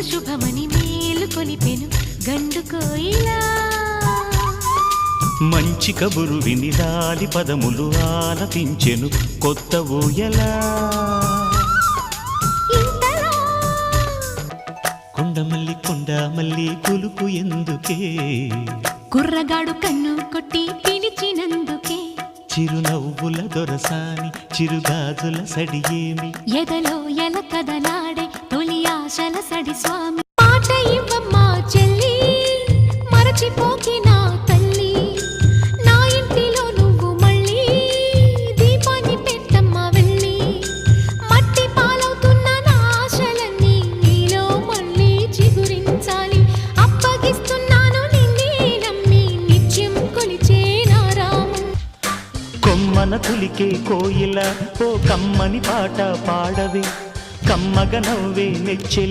శుభమని మేలు కొలిపెను గండు కోయిలా మంచి కబురు విని రాలి పదములు ఆలపించెను కొత్త ఊయలా కొండమల్లి కులుకు ఎందుకే కుర్రగాడు కన్ను కొట్టి పిలిచినందుకే చిరునవ్వుల దొరసాని చిరుగాజుల సడియేమి ఎదలో ఎల కదలాడే తొలి ఆశల సడి స్వామి మాట ఇవ్వమ్మా చెల్లి మరచిపోకి నా తల్లి నా ఇంటిలో నువ్వు మళ్ళీ దీపాన్ని పెట్టమ్మా వెళ్ళి మట్టి పాలవుతున్న నా ఆశలన్నీ నీలో మళ్ళీ చిగురించాలి అప్పగిస్తున్నాను నిన్నే నమ్మి నిత్యం కొలిచే నా రాము కొమ్మన కులికే కోయిల ఓ కమ్మని పాట పాడవే కమ్మగ నవ్వే నెచ్చెలి